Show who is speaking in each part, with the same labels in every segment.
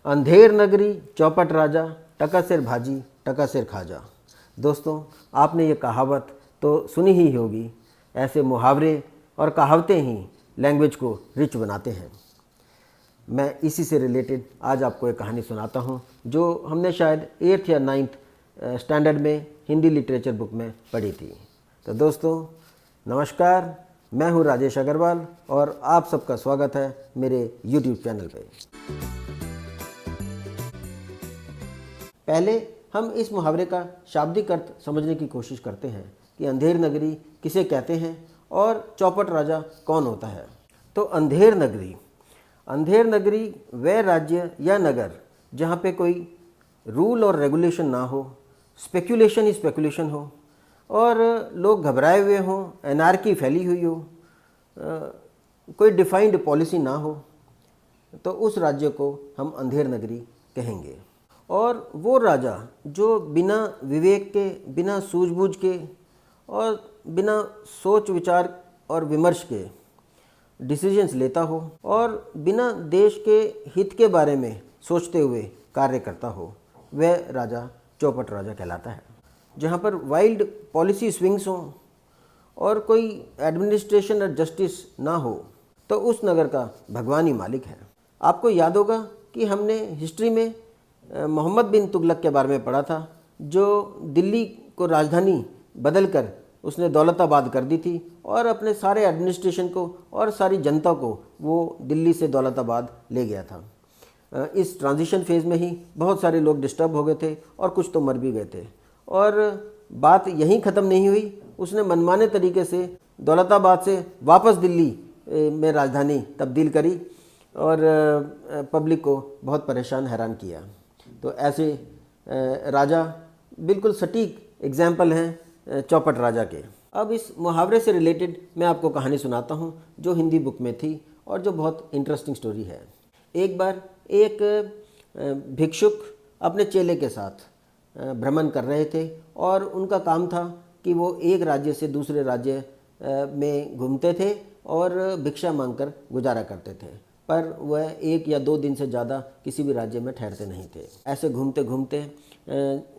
Speaker 1: अंधेर नगरी चौपट राजा, टका सिर भाजी टका सिर खाजा। दोस्तों, आपने ये कहावत तो सुनी ही होगी। ऐसे मुहावरे और कहावतें ही लैंग्वेज को रिच बनाते हैं। मैं इसी से रिलेटेड आज आपको एक कहानी सुनाता हूँ जो हमने शायद 8th या 9th स्टैंडर्ड में हिंदी लिटरेचर बुक में पढ़ी थी। तो दोस्तों नमस्कार, मैं हूँ राजेश अग्रवाल और आप सबका स्वागत है मेरे YouTube चैनल पे। पहले हम इस मुहावरे का शाब्दिक अर्थ समझने की कोशिश करते हैं कि अंधेर नगरी किसे कहते हैं और चौपट राजा कौन होता है। तो अंधेर नगरी वह राज्य या नगर जहाँ पे कोई रूल और रेगुलेशन ना हो, स्पेकुलेशन ही स्पेकुलेशन हो और लोग घबराए हुए हों, एनार्की फैली हुई हो, कोई डिफाइंड पॉलिसी ना हो, तो उस राज्य को हम अंधेर नगरी कहेंगे। और वो राजा जो बिना विवेक के, बिना सूझबूझ के और बिना सोच विचार और विमर्श के डिसीजंस लेता हो और बिना देश के हित के बारे में सोचते हुए कार्य करता हो, वह राजा चौपट राजा कहलाता है। जहाँ पर वाइल्ड पॉलिसी स्विंग्स हों और कोई एडमिनिस्ट्रेशन और जस्टिस ना हो, तो उस नगर का भगवान ही मालिक है। आपको याद होगा कि हमने हिस्ट्री में मोहम्मद बिन तुगलक के बारे में पढ़ा था, जो दिल्ली को राजधानी बदलकर उसने दौलताबाद कर दी थी और अपने सारे एडमिनिस्ट्रेशन को और सारी जनता को वो दिल्ली से दौलताबाद ले गया था। इस ट्रांजिशन फेज़ में ही बहुत सारे लोग डिस्टर्ब हो गए थे और कुछ तो मर भी गए थे। और बात यहीं ख़त्म नहीं हुई, उसने मनमाने तरीके से दौलताबाद से वापस दिल्ली में राजधानी तब्दील करी और पब्लिक को बहुत परेशान हैरान किया। तो ऐसे राजा बिल्कुल सटीक एग्जाम्पल हैं चौपट राजा के। अब इस मुहावरे से रिलेटेड मैं आपको कहानी सुनाता हूँ जो हिंदी बुक में थी और जो बहुत इंटरेस्टिंग स्टोरी है। एक बार एक भिक्षुक अपने चेले के साथ भ्रमण कर रहे थे और उनका काम था कि वो एक राज्य से दूसरे राज्य में घूमते थे और भिक्षा मांगकर गुजारा करते थे, पर वह 1 या 2 दिन से ज़्यादा किसी भी राज्य में ठहरते नहीं थे। ऐसे घूमते घूमते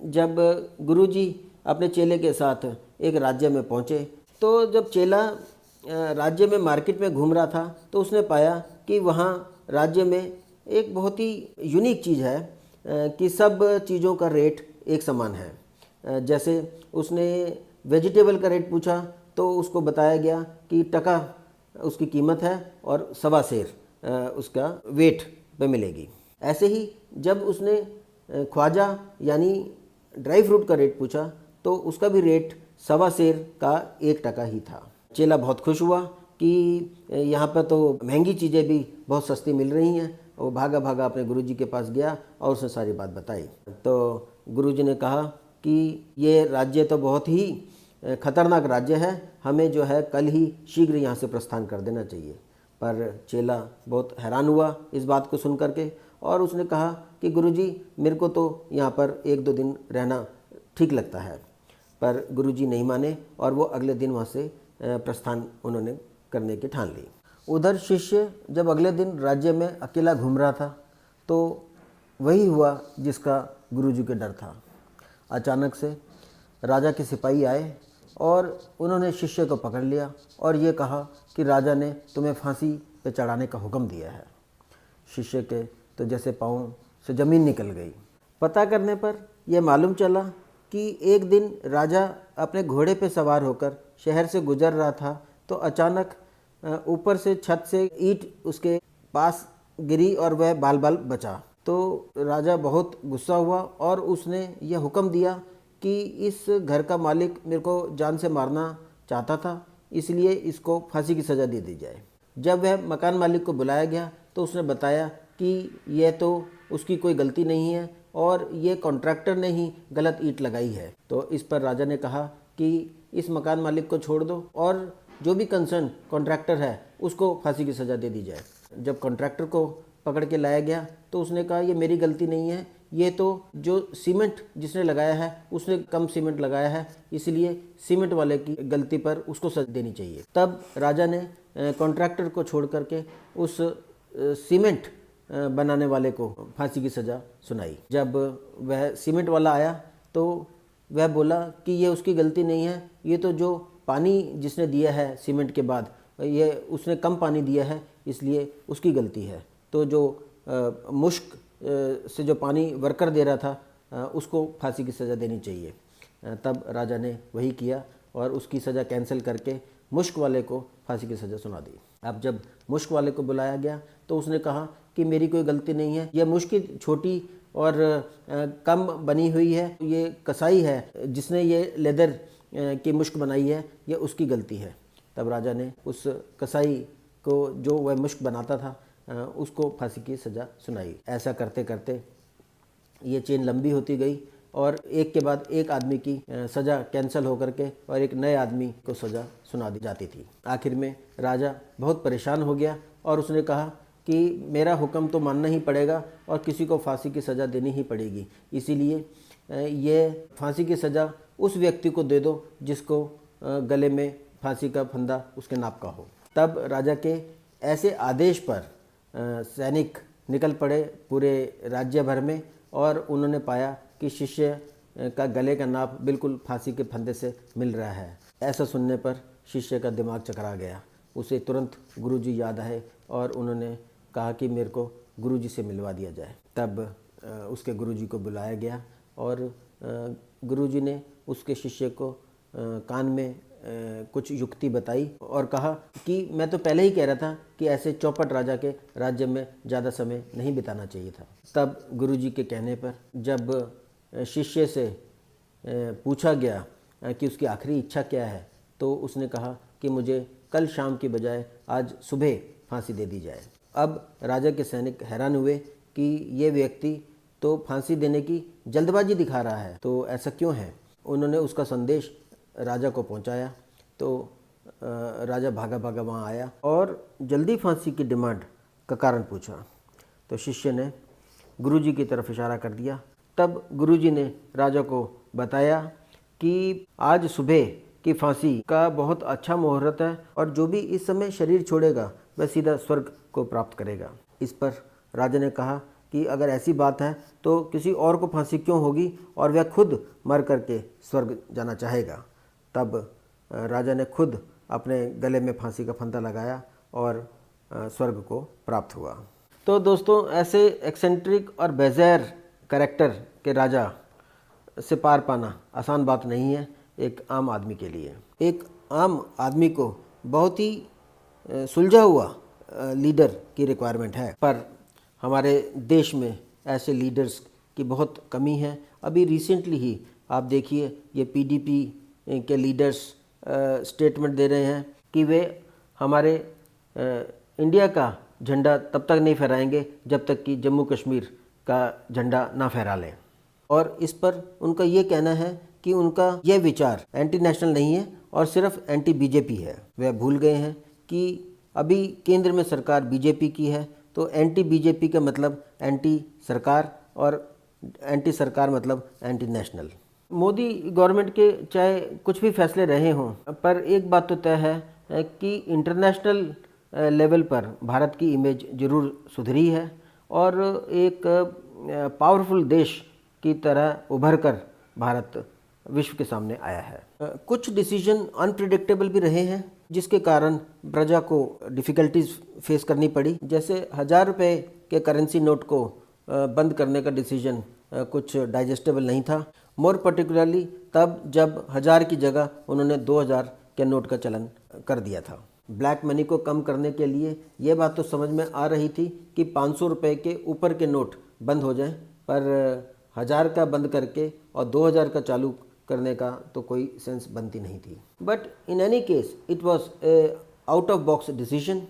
Speaker 1: जब गुरुजी अपने चेले के साथ एक राज्य में पहुँचे, तो जब चेला राज्य में मार्केट में घूम रहा था तो उसने पाया कि वहाँ राज्य में एक बहुत ही यूनिक चीज़ है कि सब चीज़ों का रेट एक समान है। जैसे उसने वेजिटेबल का रेट पूछा तो उसको बताया गया कि टका उसकी कीमत है और 1.25 सेर उसका वेट पे मिलेगी। ऐसे ही जब उसने ख्वाजा यानी ड्राई फ्रूट का रेट पूछा तो उसका भी रेट 1.25 सेर का 1 टका ही था। चेला बहुत खुश हुआ कि यहाँ पर तो महंगी चीज़ें भी बहुत सस्ती मिल रही हैं। वो भागा भागा अपने गुरुजी के पास गया और उसने सारी बात बताई। तो गुरुजी ने कहा कि ये राज्य तो बहुत ही खतरनाक राज्य है, हमें जो है कल ही शीघ्र यहाँ से प्रस्थान कर देना चाहिए। पर चेला बहुत हैरान हुआ इस बात को सुन करके और उसने कहा कि गुरुजी मेरे को तो यहाँ पर 1-2 दिन रहना ठीक लगता है। पर गुरुजी नहीं माने और वो अगले दिन वहाँ से प्रस्थान उन्होंने करने की ठान ली। उधर शिष्य जब अगले दिन राज्य में अकेला घूम रहा था तो वही हुआ जिसका गुरुजी के डर था। अचानक से राजा के सिपाही आए और उन्होंने शिष्य को पकड़ लिया और ये कहा कि राजा ने तुम्हें फांसी पे चढ़ाने का हुक्म दिया है। शिष्य के तो जैसे पाँव से ज़मीन निकल गई। पता करने पर यह मालूम चला कि एक दिन राजा अपने घोड़े पे सवार होकर शहर से गुजर रहा था तो अचानक ऊपर से छत से ईंट उसके पास गिरी और वह बाल बाल बचा। तो राजा बहुत गुस्सा हुआ और उसने यह हुक्म दिया कि इस घर का मालिक मेरे को जान से मारना चाहता था, इसलिए इसको फांसी की सज़ा दे दी जाए। जब वह मकान मालिक को बुलाया गया तो उसने बताया कि यह तो उसकी कोई गलती नहीं है और ये कॉन्ट्रैक्टर ने ही गलत ईंट लगाई है। तो इस पर राजा ने कहा कि इस मकान मालिक को छोड़ दो और जो भी कंसर्न कॉन्ट्रैक्टर है उसको फांसी की सज़ा दे दी जाए। जब कॉन्ट्रैक्टर को पकड़ के लाया गया तो उसने कहा ये मेरी गलती नहीं है, ये तो जो सीमेंट जिसने लगाया है उसने कम सीमेंट लगाया है, इसलिए सीमेंट वाले की गलती पर उसको सजा देनी चाहिए। तब राजा ने कॉन्ट्रैक्टर को छोड़ करके उस सीमेंट बनाने वाले को फांसी की सज़ा सुनाई। जब वह सीमेंट वाला आया तो वह बोला कि ये उसकी गलती नहीं है, ये तो जो पानी जिसने दिया है सीमेंट के बाद, ये उसने कम पानी दिया है इसलिए उसकी गलती है। तो जो मुश्क से जो पानी वर्कर दे रहा था उसको फांसी की सज़ा देनी चाहिए। तब राजा ने वही किया और उसकी सज़ा कैंसिल करके मुश्क वाले को फांसी की सज़ा सुना दी। अब जब मुश्क वाले को बुलाया गया तो उसने कहा कि मेरी कोई गलती नहीं है, यह मुश्क छोटी और कम बनी हुई है, ये कसाई है जिसने ये लेदर की मुश्क बनाई है, ये उसकी गलती है। तब राजा ने उस कसाई को जो वह मुश्क बनाता था उसको फांसी की सज़ा सुनाई। ऐसा करते करते ये चेन लंबी होती गई और एक के बाद एक आदमी की सज़ा कैंसिल होकर के और एक नए आदमी को सज़ा सुना दी जाती थी। आखिर में राजा बहुत परेशान हो गया और उसने कहा कि मेरा हुक्म तो मानना ही पड़ेगा और किसी को फांसी की सज़ा देनी ही पड़ेगी, इसीलिए ये फांसी की सज़ा उस व्यक्ति को दे दो जिसको गले में फांसी का फंदा उसके नाप का हो। तब राजा के ऐसे आदेश पर सैनिक निकल पड़े पूरे राज्य भर में और उन्होंने पाया कि शिष्य का गले का नाप बिल्कुल फांसी के फंदे से मिल रहा है। ऐसा सुनने पर शिष्य का दिमाग चकरा गया। उसे तुरंत गुरुजी याद आए और उन्होंने कहा कि मेरे को गुरुजी से मिलवा दिया जाए। तब उसके गुरुजी को बुलाया गया और गुरुजी ने उसके शिष्य को कान में कुछ युक्ति बताई और कहा कि मैं तो पहले ही कह रहा था कि ऐसे चौपट राजा के राज्य में ज़्यादा समय नहीं बिताना चाहिए था। तब गुरुजी के कहने पर जब शिष्य से पूछा गया कि उसकी आखिरी इच्छा क्या है तो उसने कहा कि मुझे कल शाम की बजाय आज सुबह फांसी दे दी जाए। अब राजा के सैनिक हैरान हुए कि ये व्यक्ति तो फांसी देने की जल्दबाजी दिखा रहा है, तो ऐसा क्यों है। उन्होंने उसका संदेश राजा को पहुंचाया तो राजा भागा भागा वहाँ आया और जल्दी फांसी की डिमांड का कारण पूछा। तो शिष्य ने गुरुजी की तरफ इशारा कर दिया। तब गुरुजी ने राजा को बताया कि आज सुबह की फांसी का बहुत अच्छा मुहूर्त है और जो भी इस समय शरीर छोड़ेगा वह सीधा स्वर्ग को प्राप्त करेगा। इस पर राजा ने कहा कि अगर ऐसी बात है तो किसी और को फांसी क्यों होगी और वह खुद मर करके स्वर्ग जाना चाहेगा। तब राजा ने खुद अपने गले में फांसी का फंदा लगाया और स्वर्ग को प्राप्त हुआ। तो दोस्तों, ऐसे एक्सेंट्रिक और बेज़ैर कैरेक्टर के राजा से पार पाना आसान बात नहीं है एक आम आदमी के लिए। एक आम आदमी को बहुत ही सुलझा हुआ लीडर की रिक्वायरमेंट है, पर हमारे देश में ऐसे लीडर्स की बहुत कमी है। अभी रिसेंटली ही आप देखिए ये पीडीपी के लीडर्स स्टेटमेंट दे रहे हैं कि वे हमारे इंडिया का झंडा तब तक नहीं फहराएंगे जब तक कि जम्मू कश्मीर का झंडा ना फहरा लें। और इस पर उनका ये कहना है कि उनका यह विचार एंटी नेशनल नहीं है और सिर्फ एंटी बीजेपी है। वह भूल गए हैं कि अभी केंद्र में सरकार बीजेपी की है, तो एंटी बीजेपी का मतलब एंटी सरकार और एंटी सरकार मतलब एंटी नेशनल। मोदी गवर्नमेंट के चाहे कुछ भी फैसले रहे हों, पर एक बात तो तय है कि इंटरनेशनल लेवल पर भारत की इमेज ज़रूर सुधरी है और एक पावरफुल देश की तरह उभर कर भारत विश्व के सामने आया है। कुछ डिसीजन अनप्रिडिक्टेबल भी रहे हैं जिसके कारण प्रजा को डिफ़िकल्टीज फेस करनी पड़ी। जैसे 1000 रुपये के करेंसी नोट को बंद करने का डिसीजन कुछ डाइजेस्टेबल नहीं था। मोर पर्टिकुलरली तब जब 1000 की जगह उन्होंने 2000 के नोट का चलन कर दिया था। ब्लैक मनी को कम करने के लिए ये बात तो समझ में आ रही थी कि 500 रुपये के ऊपर के नोट बंद हो जाएं, पर 1000 का बंद करके और 2000 का चालू करने का तो कोई सेंस बनती नहीं थी। But in any case it was out of box decision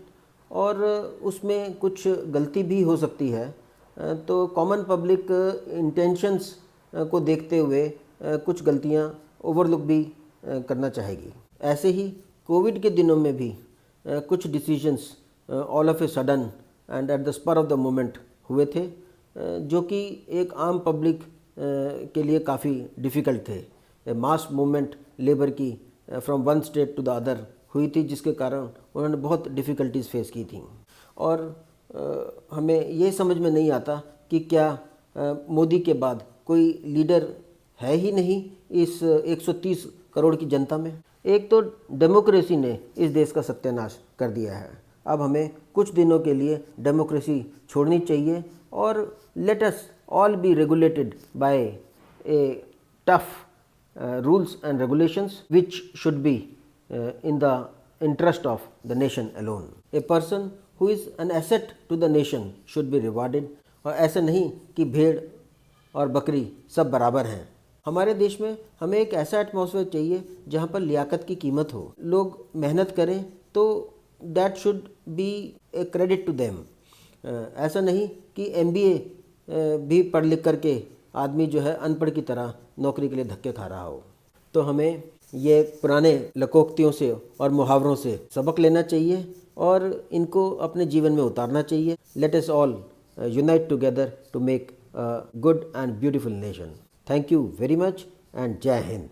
Speaker 1: और उसमें कुछ गलती भी हो सकती है, तो कॉमन पब्लिक इंटेंशंस को देखते हुए कुछ गलतियां ओवरलुक भी करना चाहेगी। ऐसे ही कोविड के दिनों में भी कुछ decisions all of a sudden and at the spur of the moment हुए थे, जो कि एक आम पब्लिक के लिए काफ़ी डिफ़िकल्ट थे। मास मूवमेंट लेबर की from one state to the other हुई थी, जिसके कारण उन्होंने बहुत डिफ़िकल्टीज़ फेस की थी। और हमें ये समझ में नहीं आता कि क्या मोदी के बाद कोई लीडर है ही नहीं इस 130 करोड़ की जनता में। एक तो डेमोक्रेसी ने इस देश का सत्यानाश कर दिया है। अब हमें कुछ दिनों के लिए डेमोक्रेसी छोड़नी चाहिए और late us all be regulated by A tough rules and regulations which should be in the interest of the nation alone. A person who is an asset to the nation should be rewarded। और ऐसा नहीं कि भेड़ और बकरी सब बराबर हैं। हमारे देश में हमें एक ऐसा एटमॉस्फेयर चाहिए जहाँ पर लियाकत की कीमत हो, लोग मेहनत करें तो that should be a credit to them. ऐसा नहीं कि MBA भी पढ़ लिख करके आदमी जो है अनपढ़ की तरह नौकरी के लिए धक्के खा रहा हो। तो हमें ये पुराने लोकोक्तियों से और मुहावरों से सबक लेना चाहिए और इनको अपने जीवन में उतारना चाहिए। Let us all unite together to make a good and beautiful nation. Thank you very much and जय हिंद।